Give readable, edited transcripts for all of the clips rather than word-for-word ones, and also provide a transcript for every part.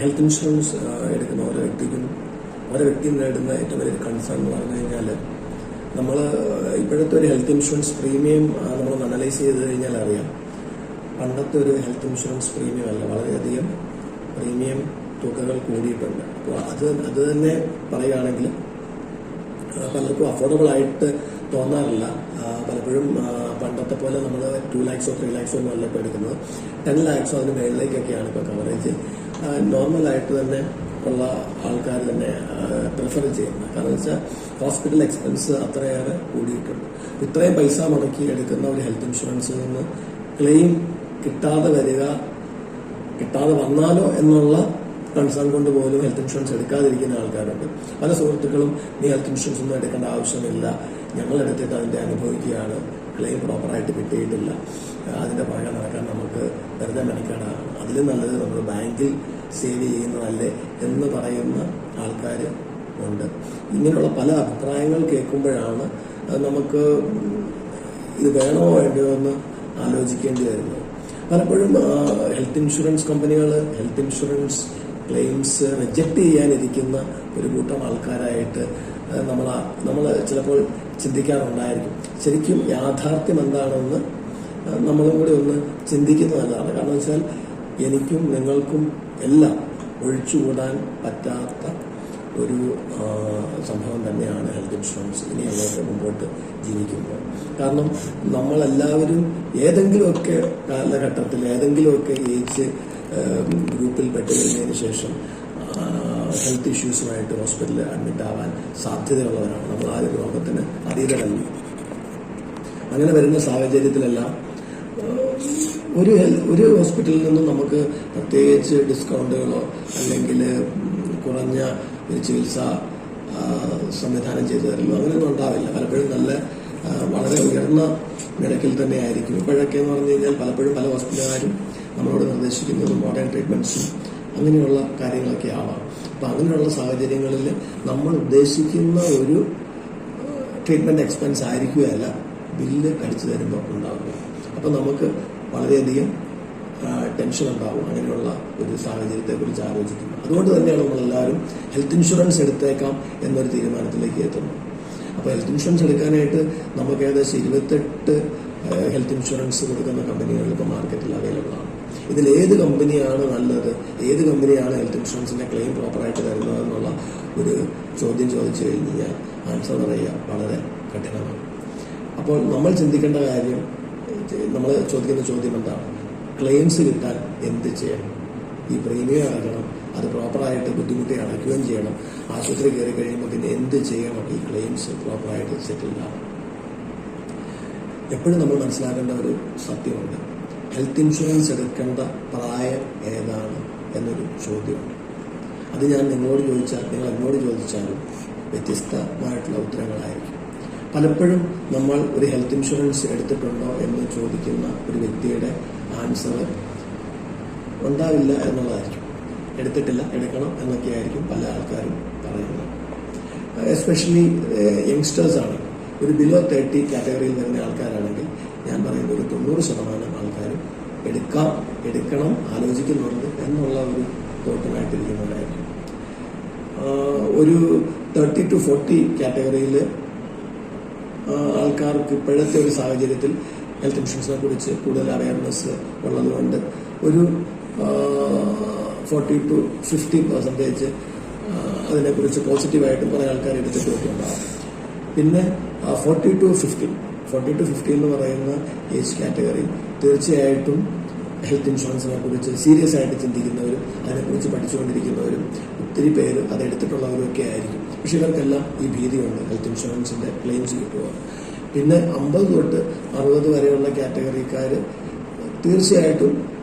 Health insurance എടുക്കുന്ന ഓരോ വ്യക്തിയും നേടുന്ന ഏറ്റവും വലിയൊരു കൺസേൺ എന്ന് പറഞ്ഞു കഴിഞ്ഞാൽ നമ്മൾ ഇപ്പോഴത്തെ ഒരു ഹെൽത്ത് ഇൻഷുറൻസ് പ്രീമിയം നമ്മൾ അനലൈസ് ചെയ്ത് കഴിഞ്ഞാൽ അറിയാം. പണ്ടത്തെ ഒരു ഹെൽത്ത് ഇൻഷുറൻസ് പ്രീമിയം അല്ല, വളരെയധികം പ്രീമിയം തുകകൾ കൂടിയിട്ടുണ്ട്. അപ്പോൾ അത് തന്നെ പറയുകയാണെങ്കിൽ പലർക്കും അഫോർഡബിൾ ആയിട്ട് തോന്നാറില്ല. പലപ്പോഴും പണ്ടത്തെ പോലെ നമ്മൾ 2 lakhs 3 lakhs ഒന്നും അല്ല ഇപ്പോൾ എടുക്കുന്നത്, 10 lakhs അതിന് മേളിലേക്കൊക്കെയാണ് ഇപ്പോൾ കവറേജ് നോർമലായിട്ട് തന്നെ ഉള്ള ആൾക്കാർ തന്നെ പ്രിഫർ ചെയ്യുന്നത്. കാരണം വെച്ചാൽ ഹോസ്പിറ്റൽ എക്സ്പെൻസ് അത്രയേറെ കൂടിയിട്ടുണ്ട്. ഇത്രയും പൈസ മുടക്കി എടുക്കുന്ന ഒരു ഹെൽത്ത് ഇൻഷുറൻസിൽ നിന്ന് ക്ലെയിം കിട്ടാതെ വന്നാലോ എന്നുള്ള കൺസേൺ കൊണ്ട് പോലും ഹെൽത്ത് ഇൻഷുറൻസ് എടുക്കാതിരിക്കുന്ന ആൾക്കാരുണ്ട്. പല സുഹൃത്തുക്കളും നീ ഹെൽത്ത് ഇൻഷുറൻസ് ഒന്നും എടുക്കേണ്ട ആവശ്യമില്ല, ഞങ്ങൾ എടുത്തിട്ട് അതിന്റെ അനുഭവിക്കുകയാണ്, ക്ലെയിം പ്രോപ്പറായിട്ട് കിട്ടിയിട്ടില്ല, അതിന്റെ പുറകെ നടക്കാൻ നമുക്ക് വെറുതെ മെനക്കേടാണ്, അതിലും നല്ലത് നമ്മൾ ബാങ്കിൽ സേവ് ചെയ്യുന്നതല്ലേ എന്ന് പറയുന്ന ആൾക്കാർ ഉണ്ട്. ഇങ്ങനെയുള്ള പല അഭിപ്രായങ്ങൾ കേൾക്കുമ്പോഴാണ് നമുക്ക് ഇത് വേണോ വേണ്ടയോ എന്ന് ആലോചിക്കേണ്ടി വരുന്നത്. പലപ്പോഴും ഹെൽത്ത് ഇൻഷുറൻസ് കമ്പനികൾ ഹെൽത്ത് ഇൻഷുറൻസ് ക്ലെയിംസ് റിജക്ട് ചെയ്യാനിരിക്കുന്ന ഒരു കൂട്ടം ആൾക്കാരായിട്ട് നമ്മൾ ചിലപ്പോൾ ചിന്തിക്കാറുണ്ടായിരിക്കും. ശരിക്കും യാഥാർത്ഥ്യം എന്താണെന്ന് നമ്മളും കൂടി ഒന്ന് ചിന്തിക്കുന്നത് നല്ലതാണ്. കാരണം വെച്ചാൽ എനിക്കും നിങ്ങൾക്കും എല്ലാം ഒഴിച്ചുകൂടാൻ പറ്റാത്ത ഒരു സംഭവം തന്നെയാണ് ഹെൽത്ത് ഇൻഷുറൻസ് ഇനി അങ്ങോട്ട് മുമ്പോട്ട് ജീവിക്കുമ്പോൾ. കാരണം നമ്മളെല്ലാവരും ഏതെങ്കിലുമൊക്കെ കാലഘട്ടത്തിൽ ഏതെങ്കിലുമൊക്കെ ഏജ് ഗ്രൂപ്പിൽ പെട്ടുകഴിഞ്ഞതിന് ശേഷം ഹെൽത്ത് ഇഷ്യൂസുമായിട്ട് ഹോസ്പിറ്റലിൽ അഡ്മിറ്റ് ആവാൻ സാധ്യതയുള്ളവരാണ്. നമ്മൾ ആ ഒരു രോഗത്തിന് അതീതരല്ല. അങ്ങനെ വരുന്ന സാഹചര്യത്തിലെല്ലാം ഒരു ഹോസ്പിറ്റലിൽ നിന്നും നമുക്ക് പ്രത്യേകിച്ച് ഡിസ്കൗണ്ടുകളോ അല്ലെങ്കിൽ കുറഞ്ഞ ഒരു ചികിത്സ സംവിധാനം ചെയ്തു തരലോ അങ്ങനെയൊന്നും ഉണ്ടാവില്ല. പലപ്പോഴും വളരെ ഉയർന്ന നിരക്കിൽ തന്നെ ആയിരിക്കും. ഇപ്പോഴൊക്കെ എന്ന് പറഞ്ഞു കഴിഞ്ഞാൽ പലപ്പോഴും പല ഹോസ്പിറ്റലുകാരും നമ്മളോട് നിർദ്ദേശിക്കുന്നത് മോഡേൺ ട്രീറ്റ്മെന്റ്സും അങ്ങനെയുള്ള കാര്യങ്ങളൊക്കെ ആവാം. അപ്പം അങ്ങനെയുള്ള സാഹചര്യങ്ങളിൽ നമ്മൾ ഉദ്ദേശിക്കുന്ന ഒരു ട്രീറ്റ്മെന്റ് എക്സ്പെൻസ് ആയിരിക്കുകയല്ല ബില്ല് അടിച്ചു തരുമ്പോൾ ഉണ്ടാവുക. അപ്പം നമുക്ക് വളരെയധികം ടെൻഷൻ ഉണ്ടാവും അങ്ങനെയുള്ള ഒരു സാഹചര്യത്തെക്കുറിച്ച് ആലോചിക്കുന്നു. അതുകൊണ്ട് തന്നെയാണ് നമ്മളെല്ലാവരും ഹെൽത്ത് ഇൻഷുറൻസ് എടുത്തേക്കാം എന്നൊരു തീരുമാനത്തിലേക്ക് എത്തുന്നത്. അപ്പോൾ ഹെൽത്ത് ഇൻഷുറൻസ് എടുക്കാനായിട്ട് നമുക്ക് ഏകദേശം 28 ഹെൽത്ത് ഇൻഷുറൻസ് കൊടുക്കുന്ന കമ്പനികൾ ഇപ്പോൾ മാർക്കറ്റിൽ അവൈലബിൾ ആണ്. ഇതിൽ ഏത് കമ്പനിയാണ് നല്ലത്, ഏത് കമ്പനിയാണ് ഹെൽത്ത് ഇൻഷുറൻസിന്റെ ക്ലെയിം പ്രോപ്പറായിട്ട് തരുന്നത് എന്നുള്ള ഒരു ചോദ്യം ചോദിച്ചു കഴിഞ്ഞാൽ ആൻസർ പറയുക വളരെ കഠിനമാണ്. അപ്പോൾ നമ്മൾ ചിന്തിക്കേണ്ട കാര്യം, നമ്മൾ ചോദിക്കുന്ന ചോദ്യം എന്താണ്? ക്ലെയിംസ് കിട്ടാൻ എന്ത് ചെയ്യണം? ഈ പ്രീമിയം അടയ്ക്കണം, അത് പ്രോപ്പറായിട്ട് ബുദ്ധിമുട്ടി അടയ്ക്കുകയും ചെയ്യണം. ആശുപത്രി കയറി കഴിയുമ്പോൾ പിന്നെ എന്ത് ചെയ്യണം ഈ ക്ലെയിംസ് പ്രോപ്പറായിട്ട് സെറ്റിൽ ആവും? എപ്പോഴും നമ്മൾ മനസ്സിലാക്കേണ്ട ഒരു സത്യമുണ്ട്. ഹെൽത്ത് ഇൻഷുറൻസ് എടുക്കേണ്ട പ്രായം ഏതാണ് എന്നൊരു ചോദ്യമുണ്ട്. അത് ഞാൻ നിങ്ങളോട് ചോദിച്ചാൽ, നിങ്ങൾ എന്നോട് ചോദിച്ചാലും വ്യത്യസ്തമായിട്ടുള്ള ഉത്തരങ്ങളായിരിക്കും. പലപ്പോഴും നമ്മൾ ഒരു ഹെൽത്ത് ഇൻഷുറൻസ് എടുത്തിട്ടുണ്ടോ എന്ന് ചോദിക്കുന്ന ഒരു വ്യക്തിയുടെ ആൻസർ ഉണ്ടാവില്ല എന്നുള്ളതായിരിക്കും. എടുത്തിട്ടില്ല, എടുക്കണം എന്നൊക്കെയായിരിക്കും പല ആൾക്കാരും പറയുന്നത്. എസ്പെഷ്യലി യങ്സ്റ്റേഴ്സ് ആണ്, ഒരു ബിലോ 30 കാറ്റഗറിയിൽ വരുന്ന ആൾക്കാരാണെങ്കിൽ ഞാൻ പറയുന്നത് ഒരു 90% ആൾക്കാരും എടുക്കണം ആലോചിക്കുന്നുണ്ട് എന്നുള്ള ഒരു തോട്ടുമായിട്ടിരിക്കുന്നവരായിരിക്കും. ഒരു 30 to 40 കാറ്റഗറിയിൽ ആൾക്കാർക്ക് ഇപ്പോഴത്തെ ഒരു സാഹചര്യത്തിൽ ഹെൽത്ത് ഇൻഷുറൻസിനെ കുറിച്ച് കൂടുതൽ അവയർനെസ് ഉള്ളതുകൊണ്ട് ഒരു 40 to 50% അതിനെക്കുറിച്ച് പോസിറ്റീവായിട്ട് കുറേ ആൾക്കാർ എടുത്തിട്ടുണ്ടാകും. പിന്നെ 40 to 50 എന്ന് പറയുന്ന ഏജ് കാറ്റഗറി തീർച്ചയായിട്ടും ഹെൽത്ത് ഇൻഷുറൻസിനെ കുറിച്ച് സീരിയസ് ആയിട്ട് ചിന്തിക്കുന്നവരും അതിനെക്കുറിച്ച് പഠിച്ചുകൊണ്ടിരിക്കുന്നവരും ഒത്തിരി പേര് അതെടുത്തിട്ടുള്ളവരും ഒക്കെ ആയിരിക്കും. പക്ഷെ ഇവർക്കെല്ലാം ഈ ഭീതിയുണ്ട്, ഹെൽത്ത് ഇൻഷുറൻസിന്റെ ക്ലെയിംസ് കിട്ടുക. പിന്നെ 50 തൊട്ട് 60 വരെയുള്ള കാറ്റഗറിക്കാർ തീർച്ചയായിട്ടും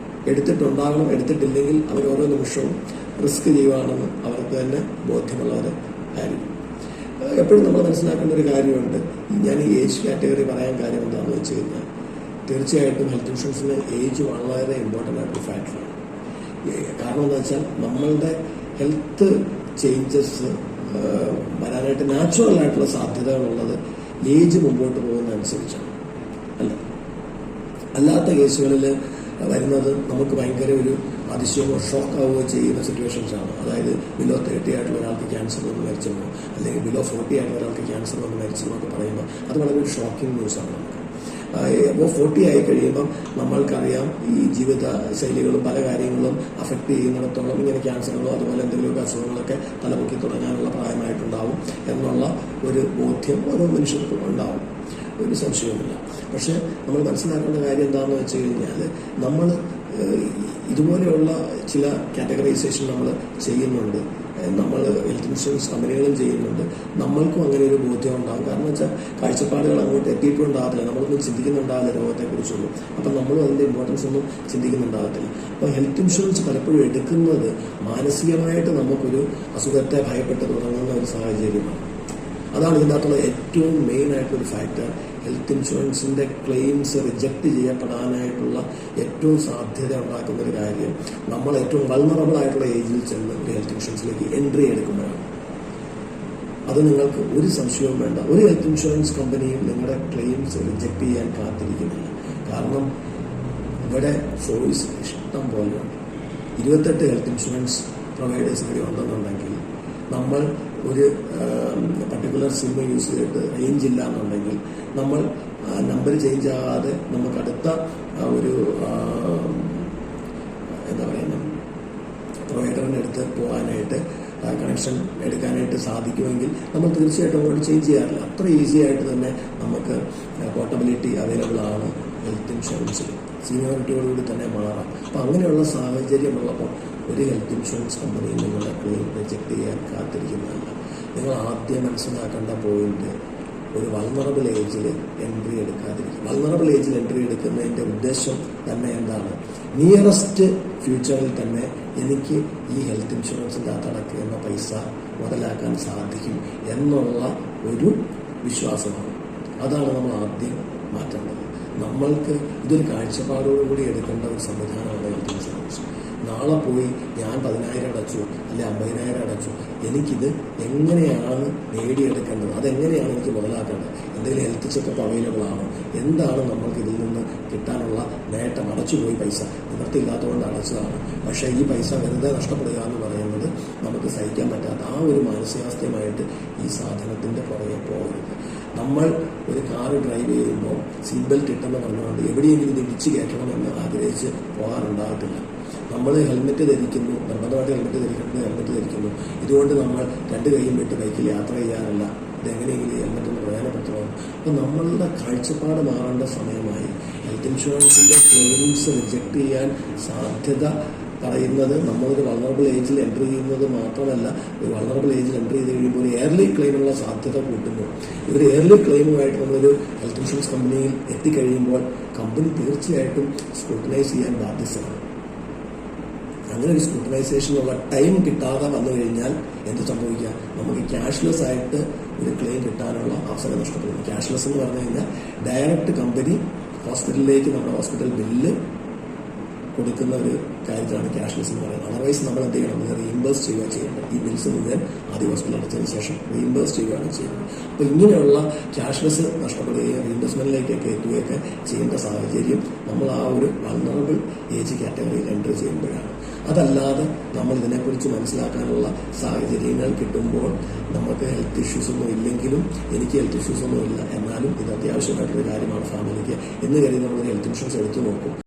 എടുത്തിട്ടുണ്ടാകണം. എടുത്തിട്ടില്ലെങ്കിൽ അവർ ഓരോ നിമിഷവും റിസ്ക് ചെയ്യുകയാണെന്ന് അവർക്ക് തന്നെ ബോധ്യമുള്ളവർ ആയിരിക്കും. എപ്പോഴും നമ്മൾ മനസ്സിലാക്കേണ്ട ഒരു കാര്യമുണ്ട്. ഞാൻ ഈ ഏജ് കാറ്റഗറി പറയാൻ കാര്യം എന്താണെന്ന് വെച്ച് കഴിഞ്ഞാൽ തീർച്ചയായിട്ടും ഹെൽത്ത് ഇൻഷുറൻസിന് ഏജ് വളരെ ഇമ്പോർട്ടൻ്റ് ആയിട്ടൊരു ഫാക്ടറാണ്. കാരണം എന്താ വെച്ചാൽ നമ്മളുടെ ഹെൽത്ത് ചേഞ്ചസ് വരാനായിട്ട് നാച്ചുറൽ ആയിട്ടുള്ള സാധ്യതകളുള്ളത് ഏജ് മുമ്പോട്ട് പോകുന്നതനുസരിച്ചാണ്. അല്ലാത്ത കേസുകളിൽ വരുന്നത് നമുക്ക് ഭയങ്കര ഒരു അതിശയമോ ഷോക്കാവുകയോ ചെയ്യുന്ന സിറ്റുവേഷൻസ് ആണ്. അതായത് ബിലോ 30 ആയിട്ടുള്ള ഒരാൾക്ക് ക്യാൻസർ വന്ന് മരിച്ചെന്നോ അല്ലെങ്കിൽ ബിലോ 40 ആയിട്ടുള്ള ഒരാൾക്ക് ക്യാൻസർ വന്ന് മരിച്ചെന്നോ ഒക്കെ പറയുമ്പോൾ അത് വളരെ ഒരു ഷോക്കിംഗ് ന്യൂസാണ് നമുക്ക്. അപ്പോൾ 40 ആയി കഴിയുമ്പം നമ്മൾക്കറിയാം ഈ ജീവിത ശൈലികളും പല കാര്യങ്ങളും അഫക്റ്റ് ചെയ്യുന്നിടത്തോളം ഇങ്ങനെ ക്യാൻസറുകളോ അതുപോലെ എന്തെങ്കിലുമൊക്കെ അസുഖങ്ങളൊക്കെ തലപൊക്കി തുടങ്ങാനുള്ള പ്രായമായിട്ടുണ്ടാവും എന്നുള്ള ഒരു ബോധ്യം ഓരോ മനുഷ്യർക്കും ഉണ്ടാവും, ഒരു സംശയവുമില്ല. പക്ഷെ നമ്മൾ മനസ്സിലാക്കേണ്ട കാര്യം എന്താണെന്ന് വെച്ച് കഴിഞ്ഞാൽ നമ്മൾ ഇതുപോലെയുള്ള ചില കാറ്റഗറൈസേഷൻ നമ്മൾ ചെയ്യുന്നുണ്ട്, നമ്മൾ ഹെൽത്ത് ഇൻഷുറൻസ് കമ്പനികളും ചെയ്യുന്നുണ്ട്. നമ്മൾക്കും അങ്ങനെ ഒരു ബോധ്യം ഉണ്ടാകും. കാരണം വെച്ചാൽ കാഴ്ചപ്പാടുകൾ അങ്ങോട്ട് എത്തിയിട്ടുണ്ടാകത്തില്ല, നമ്മളൊന്നും ചിന്തിക്കുന്നുണ്ടാകില്ല രോഗത്തെക്കുറിച്ചൊന്നും. അപ്പം നമ്മളും അതിൻ്റെ ഇമ്പോർട്ടൻസ് ഒന്നും ചിന്തിക്കുന്നുണ്ടാകത്തില്ല. അപ്പോൾ ഹെൽത്ത് ഇൻഷുറൻസ് പലപ്പോഴും എടുക്കുന്നത് മാനസികമായിട്ട് നമുക്കൊരു അസുഖത്തെ ഭയപ്പെട്ട് തുടങ്ങുന്ന ഒരു സാഹചര്യമാണ്. അതാണ് ഇതിനകത്തുള്ള ഏറ്റവും മെയിൻ ആയിട്ടൊരു ഫാക്ടർ. ഹെൽത്ത് ഇൻഷുറൻസിന്റെ ക്ലെയിംസ് റിജക്റ്റ് ചെയ്യപ്പെടാനായിട്ടുള്ള ഏറ്റവും സാധ്യത ഉണ്ടാക്കുന്ന ഒരു കാര്യം നമ്മൾ ഏറ്റവും വൾണറബിൾ ആയിട്ടുള്ള ഏജിൽ ചെന്ന് ഒരു ഹെൽത്ത് ഇൻഷുറൻസിലേക്ക് എൻട്രി എടുക്കുമ്പോഴാണ്. അത് നിങ്ങൾക്ക് ഒരു സംശയവും വേണ്ട, ഒരു ഹെൽത്ത് ഇൻഷുറൻസ് കമ്പനിയും നിങ്ങളുടെ ക്ലെയിംസ് റിജക്റ്റ് ചെയ്യാൻ കാത്തിരിക്കുന്നില്ല. കാരണം ഇവിടെ ചോയ്സ് ഇഷ്ടം പോലെയുണ്ട്. 28 ഹെൽത്ത് ഇൻഷുറൻസ് പ്രൊവൈഡേഴ്സ് ഇവിടെ ഉണ്ടെന്നുണ്ടെങ്കിൽ നമ്മൾ ഒരു പർട്ടിക്കുലർ സിം യൂസ് ചെയ്തിട്ട് റേഞ്ച് ഇല്ല എന്നുണ്ടെങ്കിൽ നമ്മൾ നമ്പർ ചേഞ്ച് ആകാതെ നമുക്ക് അടുത്ത ഒരു എന്താ പറയുക പ്രൊവൈഡറിൻ്റെ അടുത്ത് പോകാനായിട്ട് കണക്ഷൻ എടുക്കാനായിട്ട് സാധിക്കുമെങ്കിൽ നമ്മൾ തീർച്ചയായിട്ടും അങ്ങോട്ട് ചേഞ്ച് ചെയ്യാറില്ല. അത്ര ഈസി ആയിട്ട് തന്നെ നമുക്ക് പോർട്ടബിലിറ്റി അവൈലബിൾ ആണ് ഹെൽത്ത് ഇൻഷുറൻസിൽ. സീനിയോറിറ്റിയോടുകൂടി തന്നെ മാറാം. അപ്പം അങ്ങനെയുള്ള സാഹചര്യമുള്ളപ്പോൾ ഒരു ഹെൽത്ത് ഇൻഷുറൻസ് കമ്പനിയിൽ നിങ്ങളുടെ ക്ലെയിം റിജക്ട് ചെയ്യാൻ കാത്തിരിക്കുന്നതല്ല. നിങ്ങൾ ആദ്യം മനസ്സിലാക്കേണ്ട പോയിന്റ് ഒരു വൾണറബിൾ ഏജിൽ എൻട്രി എടുക്കാതിരിക്കും. വൾണറബിൾ ഏജിൽ എൻട്രി എടുക്കുന്നതിൻ്റെ ഉദ്ദേശം തന്നെ എന്താണ്? നിയറസ്റ്റ് ഫ്യൂച്ചറിൽ തന്നെ എനിക്ക് ഈ ഹെൽത്ത് ഇൻഷുറൻസിൻ്റെ അകത്തടക്കുന്ന പൈസ മുതലാക്കാൻ സാധിക്കും എന്നുള്ള ഒരു വിശ്വാസമാണ്. അതാണ് നമ്മൾ ആദ്യം മാറ്റേണ്ടത്. നമ്മൾക്ക് ഇതൊരു കാഴ്ചപ്പാടോടുകൂടി എടുക്കേണ്ട ഒരു സംവിധാനമാണ് ഹെൽത്ത് ഇൻഷുറൻസ്. നാളെ പോയി ഞാൻ 10,000 അടച്ചു അല്ലെ 50,000 അടച്ചു, എനിക്കിത് എങ്ങനെയാണ് നേടിയെടുക്കേണ്ടത്, അതെങ്ങനെയാണ് എനിക്ക് മുതലാക്കേണ്ടത്, എന്തെങ്കിലും ഹെൽത്ത് ചെക്കപ്പ് അവൈലബിൾ ആണോ, എന്താണ് നമ്മൾക്ക് ഇതിൽ നിന്ന് കിട്ടാനുള്ള നേട്ടം, അടച്ചുപോയി പൈസ നിവൃത്തിയില്ലാത്തതുകൊണ്ട് അടച്ചതാണ്, പക്ഷേ ഈ പൈസ വെറുതെ നഷ്ടപ്പെടുക എന്ന് പറയുന്നത് നമുക്ക് സഹിക്കാൻ പറ്റാത്ത ആ ഒരു മാനസികാവസ്ഥയുമായിട്ട് ഈ സാധനത്തിൻ്റെ പുറകെ പോകരുത്. നമ്മൾ ഒരു കാറ് ഡ്രൈവ് ചെയ്യുമ്പോൾ സീറ്റ് ബെൽറ്റ് ഇട്ടെന്ന് പറഞ്ഞുകൊണ്ട് എവിടെയെങ്കിലും ഇത് ഇടിച്ച് കയറ്റണമെന്ന് ആഗ്രഹിച്ച് പോകാറുണ്ടാകത്തില്ല. നമ്മൾ ഹെൽമെറ്റ് ധരിക്കുന്നു, നിർബന്ധമായിട്ട് ഹെൽമെറ്റ് ധരിക്കുന്നു. ഇതുകൊണ്ട് നമ്മൾ 2 കൈയും വിട്ട് ബൈക്കിൽ യാത്ര ചെയ്യാറില്ല. ഇതെങ്ങനെയെങ്കിലും ഹെൽമെറ്റിന് പ്രയോജനപ്പെടുത്തണം. അപ്പം നമ്മളുടെ കാഴ്ചപ്പാട് മാറേണ്ട സമയമായി. ഹെൽത്ത് ഇൻഷുറൻസിൻ്റെ ക്ലെയിംസ് റിജക്ട് ചെയ്യാൻ സാധ്യത പറയുന്നത് നമ്മളൊരു വൾണറബിൾ ഏജിൽ എൻട്രി ചെയ്യുന്നത് മാത്രമല്ല, ഒരു വൾണറബിൾ ഏജിൽ എൻട്രി ചെയ്ത് കഴിയുമ്പോൾ ഒരു എയർലി ക്ലെയിമുള്ള സാധ്യത കൂട്ടുന്നു. ഒരു എയർലി ക്ലെയിമുമായിട്ട് നമ്മളൊരു ഹെൽത്ത് ഇൻഷുറൻസ് കമ്പനിയിൽ എത്തിക്കഴിയുമ്പോൾ കമ്പനി തീർച്ചയായിട്ടും സ്ക്രൂട്ടനൈസ് ചെയ്യാൻ ബാധ്യസ്ഥമാണ്. അങ്ങനെ ഒരു സ്ക്രൂട്ടനൈസേഷനുള്ള ടൈം കിട്ടാതെ വന്നു കഴിഞ്ഞാൽ എന്ത് സംഭവിക്കുക? നമുക്ക് ക്യാഷ്ലെസ് ആയിട്ട് ഒരു ക്ലെയിം കിട്ടാനുള്ള അവസരം നഷ്ടപ്പെടുന്നു. ക്യാഷ്ലെസ് എന്ന് പറഞ്ഞു കഴിഞ്ഞാൽ ഡയറക്റ്റ് കമ്പനി ഹോസ്പിറ്റലിലേക്ക് നമ്മുടെ ഹോസ്പിറ്റൽ ബില്ല് കൊടുക്കുന്ന ഒരു കാര്യത്തിലാണ് ക്യാഷ്ലെസ് എന്ന് പറയുന്നത്. അതർവൈസ് നമ്മൾ എന്ത് ചെയ്യണം? റീഇംബേഴ്സ് ചെയ്യുക ചെയ്യേണ്ടത്. ഈ ബിൽസ് മുഴുവൻ ആദ്യ ഹോസ്പിറ്റൽ അടച്ചതിന് ശേഷം റീഇംബേഴ്സ് ചെയ്യുകയാണ് ചെയ്യുന്നത്. അപ്പോൾ ഇങ്ങനെയുള്ള ക്യാഷ്ലെസ് നഷ്ടപ്പെടുകയും റീഇംബേഴ്സ്മെന്റിലേക്കൊക്കെ എത്തുകയൊക്കെ ചെയ്യേണ്ട സാഹചര്യം നമ്മൾ ആ ഒരു വൾണറബിൾ ഏജ് കാറ്റഗറിയിൽ എൻട്രി ചെയ്യുമ്പോഴാണ്. അതല്ലാതെ നമ്മൾ ഇതിനെക്കുറിച്ച് മനസ്സിലാക്കാനുള്ള സാഹചര്യങ്ങൾ കിട്ടുമ്പോൾ നമുക്ക് ഹെൽത്ത് ഇഷ്യൂസ് ഒന്നും ഇല്ലെങ്കിലും, എനിക്ക് ഹെൽത്ത് ഇഷ്യൂസ് ഒന്നും ഇല്ല എന്നാലും ഇത് അത്യാവശ്യമായിട്ടൊരു കാര്യമാണ് ഫാമിലിക്ക് എന്ന് കരുതി നമ്മളൊരു ഹെൽത്ത് ഇൻഷുറൻസ് എടുത്തു നോക്കും.